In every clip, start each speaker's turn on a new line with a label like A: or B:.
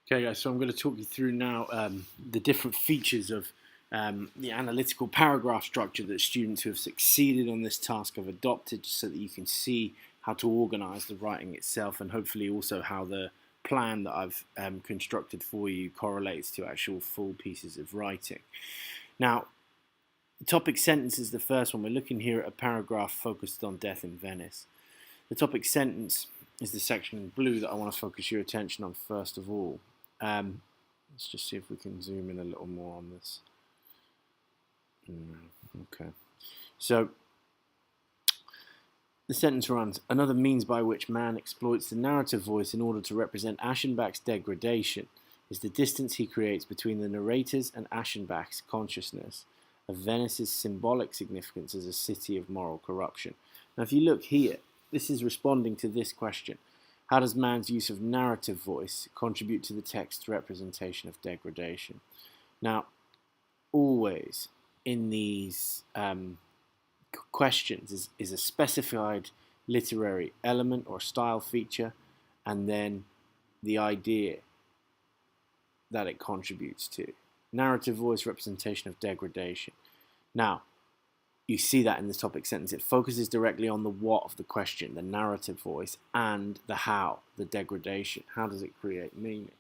A: Okay, guys, so I'm going to talk you through now the different features of the analytical paragraph structure that students who have succeeded on this task have adopted so that you can see how to organize the writing itself and hopefully also how the plan that I've constructed for you correlates to actual full pieces of writing. Now, the topic sentence is the first one. We're looking here at a paragraph focused on death in Venice. The topic sentence is the section in blue that I want to focus your attention on first of all. Let's just see if we can zoom in a little more on this. Okay. So the sentence runs, another means by which man exploits the narrative voice in order to represent Aschenbach's degradation is the distance he creates between the narrator's and Aschenbach's consciousness of Venice's symbolic significance as a city of moral corruption. Now, if you look here, this is responding to this question. How does man's use of narrative voice contribute to the text's representation of degradation? Now, always in these questions is a specified literary element or style feature, and then the idea that it contributes to. Narrative voice, representation of degradation. Now, you see that in this topic sentence. It focuses directly on the what of the question, the narrative voice, and the how, the degradation. How does it create meaning?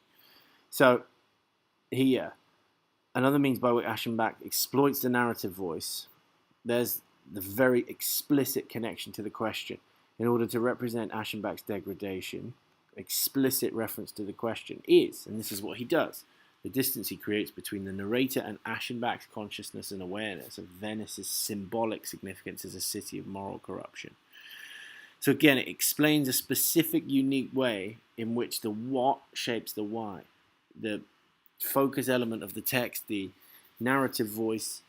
A: So here, another means by which Aschenbach exploits the narrative voice, there's the very explicit connection to the question. In order to represent Aschenbach's degradation, explicit reference to the question is, and this is what he does, the distance he creates between the narrator and Aschenbach's consciousness and awareness of Venice's symbolic significance as a city of moral corruption. So again, it explains a specific, unique way in which the what shapes the why. The focus element of the text, the narrative voice,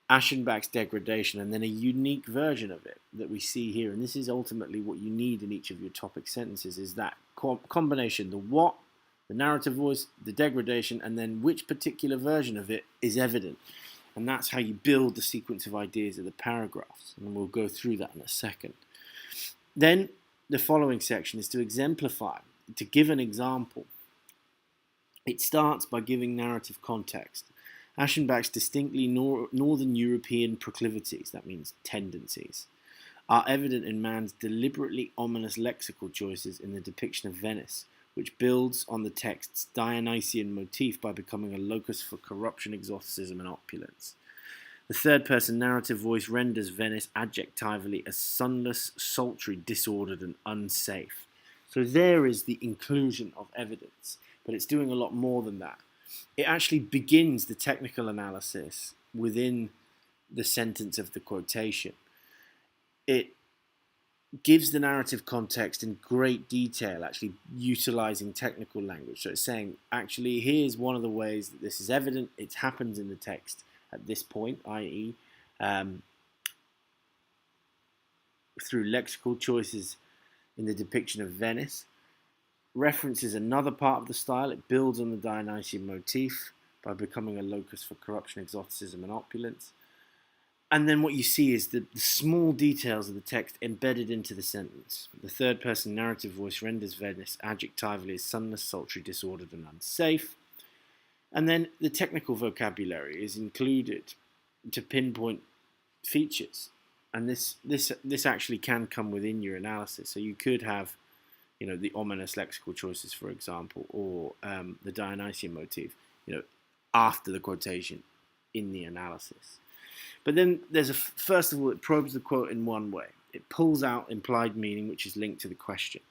A: Aschenbach's degradation, and then a unique version of it that we see here. And this is ultimately what you need in each of your topic sentences, is that combination, the what, the narrative voice, the degradation, and then which particular version of it is evident. And that's how you build the sequence of ideas of the paragraphs. And we'll go through that in a second. Then the following section is to exemplify, to give an example. It starts by giving narrative context. Aschenbach's distinctly Northern European proclivities, that means tendencies, are evident in man's deliberately ominous lexical choices in the depiction of Venice, which builds on the text's Dionysian motif by becoming a locus for corruption, exoticism, and opulence. The third-person narrative voice renders Venice adjectively as sunless, sultry, disordered, and unsafe. So there is the inclusion of evidence, but it's doing a lot more than that. It actually begins the technical analysis within the sentence of the quotation. It gives the narrative context in great detail, actually utilizing technical language. So it's saying, actually, here's one of the ways that this is evident. It happens in the text at this point, i.e., through lexical choices in the depiction of Venice. References another part of the style. It builds on the Dionysian motif by becoming a locus for corruption, exoticism, and opulence. And then what you see is the small details of the text embedded into the sentence. The third-person narrative voice renders Venice adjectively as sunless, sultry, disordered, and unsafe. And then the technical vocabulary is included to pinpoint features. And this actually can come within your analysis. So you could have, the ominous lexical choices, for example, or the Dionysian motif, after the quotation in the analysis. But then there's first of all, it probes the quote in one way. It pulls out implied meaning, which is linked to the question.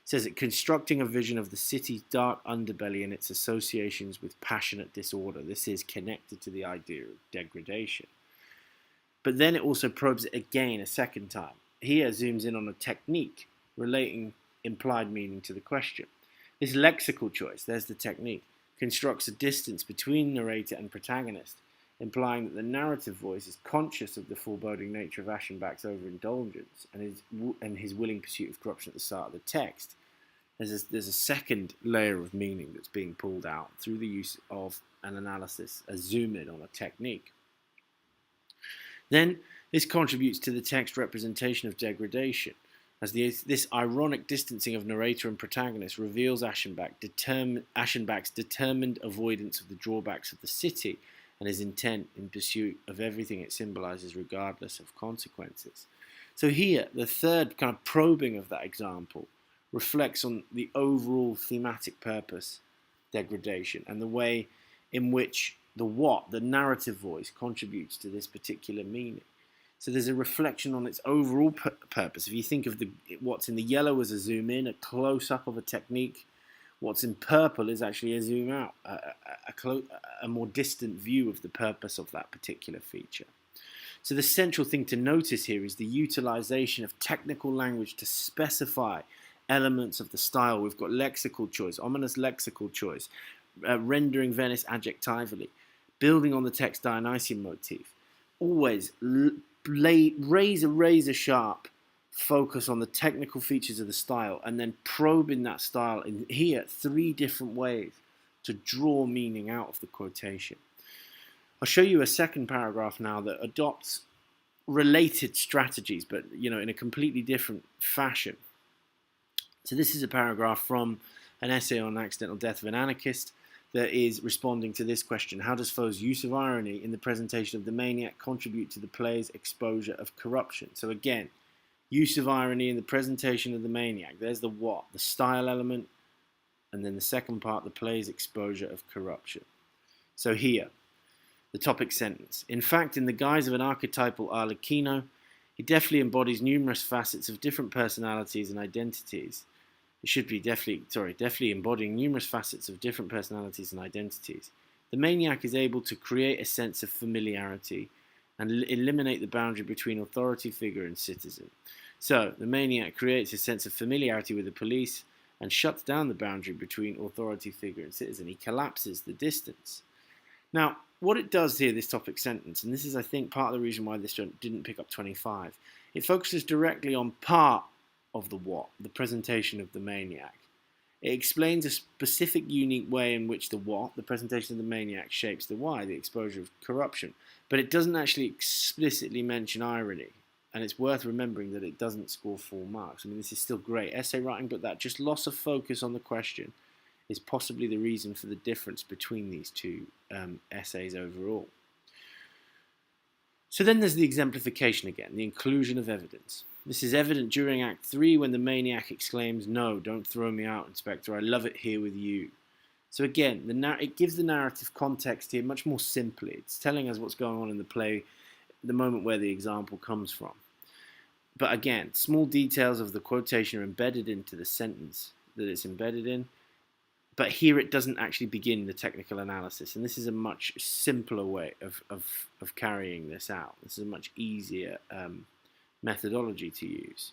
A: It says it constructing a vision of the city's dark underbelly and its associations with passionate disorder. This is connected to the idea of degradation. But then it also probes it again a second time. Here zooms in on a technique relating implied meaning to the question. This lexical choice, there's the technique, constructs a distance between narrator and protagonist, implying that the narrative voice is conscious of the foreboding nature of Aschenbach's overindulgence and his willing pursuit of corruption at the start of the text. There's a second layer of meaning that's being pulled out through the use of an analysis, a zoom in on a technique. Then this contributes to the text representation of degradation. as this ironic distancing of narrator and protagonist reveals Aschenbach's determined avoidance of the drawbacks of the city and his intent in pursuit of everything it symbolizes regardless of consequences. So here, the third kind of probing of that example reflects on the overall thematic purpose degradation and the way in which the narrative voice, contributes to this particular meaning. So there's a reflection on its overall purpose. If you think of what's in the yellow as a zoom in, a close-up of a technique, what's in purple is actually a zoom out, a more distant view of the purpose of that particular feature. So the central thing to notice here is the utilization of technical language to specify elements of the style. We've got lexical choice, ominous lexical choice, rendering Venice adjectively, building on the text Dionysian motif. Always raise a razor sharp focus on the technical features of the style and then probe in that style in here 3 different ways to draw meaning out of the quotation. I'll show you a second paragraph now that adopts related strategies, but in a completely different fashion. So this is a paragraph from an essay on accidental death of an anarchist that is responding to this question: how does Fo's use of irony in the presentation of the maniac contribute to the play's exposure of corruption? So again, use of irony in the presentation of the maniac. There's the what, the style element, and then the second part, the play's exposure of corruption. So here, the topic sentence. In fact, in the guise of an archetypal Arlecchino, he definitely embodies numerous facets of different personalities and identities. It should be definitely embodying numerous facets of different personalities and identities. The maniac is able to create a sense of familiarity and eliminate the boundary between authority figure and citizen. So, the maniac creates a sense of familiarity with the police and shuts down the boundary between authority figure and citizen. He collapses the distance. Now, what it does here, this topic sentence, and this is, I think, part of the reason why this didn't pick up 25, it focuses directly on part of the what, the presentation of the maniac. It explains a specific, unique way in which the what, the presentation of the maniac, shapes the why, the exposure of corruption. But it doesn't actually explicitly mention irony. And it's worth remembering that it doesn't score full marks. I mean, this is still great essay writing, but that just loss of focus on the question is possibly the reason for the difference between these two essays overall. So then there's the exemplification again, the inclusion of evidence. This is evident during Act 3 when the maniac exclaims, "No, don't throw me out, Inspector, I love it here with you." So again, it gives the narrative context here much more simply. It's telling us what's going on in the play, the moment where the example comes from. But again, small details of the quotation are embedded into the sentence that it's embedded in. But here it doesn't actually begin the technical analysis. And this is a much simpler way of carrying this out. This is a much easier methodology to use.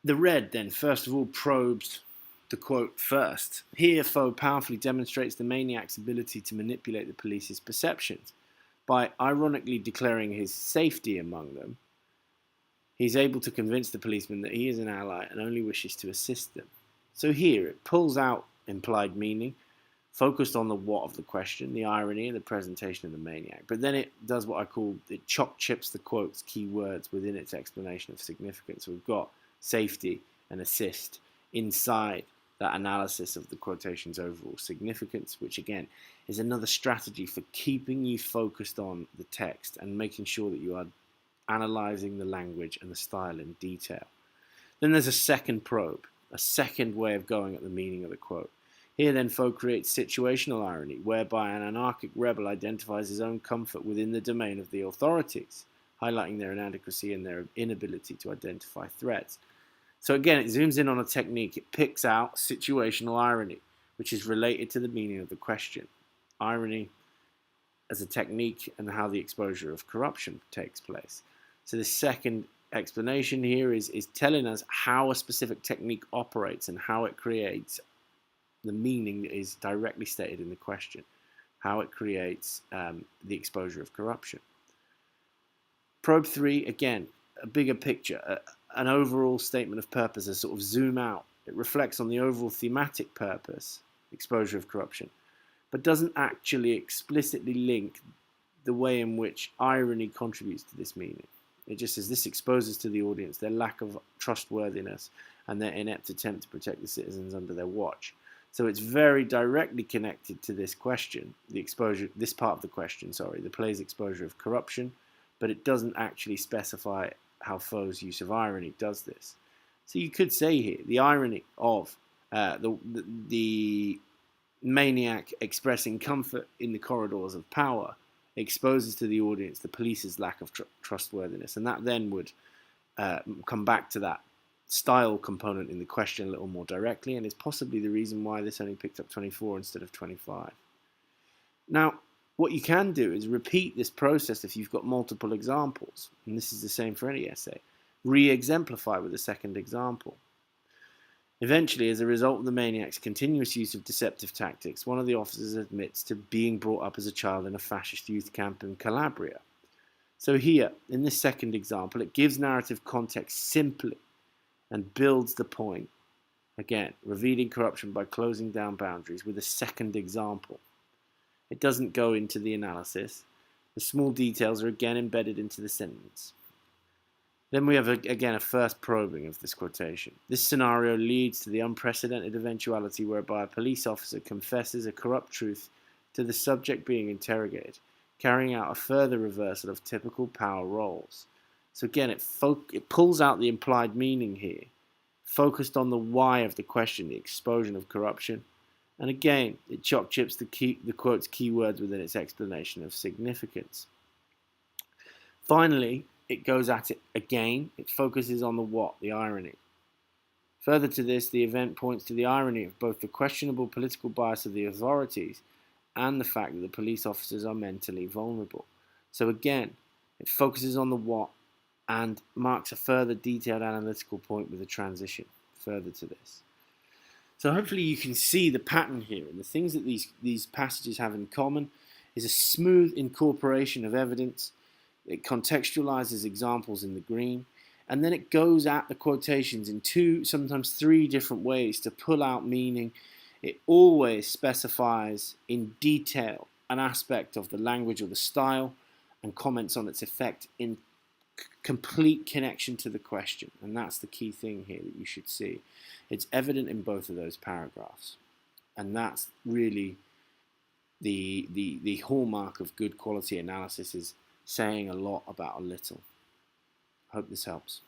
A: The red then, first of all, probes the quote first. Here, Fo powerfully demonstrates the maniac's ability to manipulate the police's perceptions. By ironically declaring his safety among them, he's able to convince the policeman that he is an ally and only wishes to assist them. So here, it pulls out implied meaning, focused on the what of the question, the irony and the presentation of the maniac. But then it does what I call, it chips the quote's key words within its explanation of significance. So we've got safety and assist inside that analysis of the quotation's overall significance, which again is another strategy for keeping you focused on the text and making sure that you are analyzing the language and the style in detail. Then there's a second probe, a second way of going at the meaning of the quote. Here then Fo creates situational irony, whereby an anarchic rebel identifies his own comfort within the domain of the authorities, highlighting their inadequacy and their inability to identify threats. So again, it zooms in on a technique. It picks out situational irony, which is related to the meaning of the question. Irony as a technique and how the exposure of corruption takes place. So the second explanation here is telling us how a specific technique operates and how it creates the meaning that is directly stated in the question, how it creates the exposure of corruption. Probe 3, again, a bigger picture, an overall statement of purpose, a sort of zoom out. It reflects on the overall thematic purpose, exposure of corruption, but doesn't actually explicitly link the way in which irony contributes to this meaning. It just says this exposes to the audience their lack of trustworthiness and their inept attempt to protect the citizens under their watch. So it's very directly connected to this question, the exposure, this part of the question, sorry, the play's exposure of corruption, but it doesn't actually specify how Foe's use of irony does this. So you could say here, the irony of the maniac expressing comfort in the corridors of power exposes to the audience the police's lack of trustworthiness, and that then would come back to that style component in the question a little more directly, and is possibly the reason why this only picked up 24 instead of 25. Now, what you can do is repeat this process if you've got multiple examples, and this is the same for any essay. Re-exemplify with a second example. Eventually, as a result of the maniac's continuous use of deceptive tactics, one of the officers admits to being brought up as a child in a fascist youth camp in Calabria. So here, in this second example, it gives narrative context simply and builds the point, again, revealing corruption by closing down boundaries with a second example. It doesn't go into the analysis. The small details are again embedded into the sentence. Then we have, again, a first probing of this quotation. This scenario leads to the unprecedented eventuality whereby a police officer confesses a corrupt truth to the subject being interrogated, carrying out a further reversal of typical power roles. So again, it pulls out the implied meaning here, focused on the why of the question, the explosion of corruption, and again, it choc chips the quote's keywords within its explanation of significance. Finally, it goes at it again. It focuses on the what, the irony. Further to this, the event points to the irony of both the questionable political bias of the authorities and the fact that the police officers are mentally vulnerable. So again, it focuses on the what and marks a further detailed analytical point with a transition further to this. So hopefully you can see the pattern here, and the things that these passages have in common is a smooth incorporation of evidence. It contextualizes examples in the green, and then it goes at the quotations in two, sometimes three different ways to pull out meaning. It always specifies in detail an aspect of the language or the style and comments on its effect in complete connection to the question, and that's the key thing here that you should see. It's evident in both of those paragraphs, and that's really the hallmark of good quality analysis, is saying a lot about a little. Hope this helps.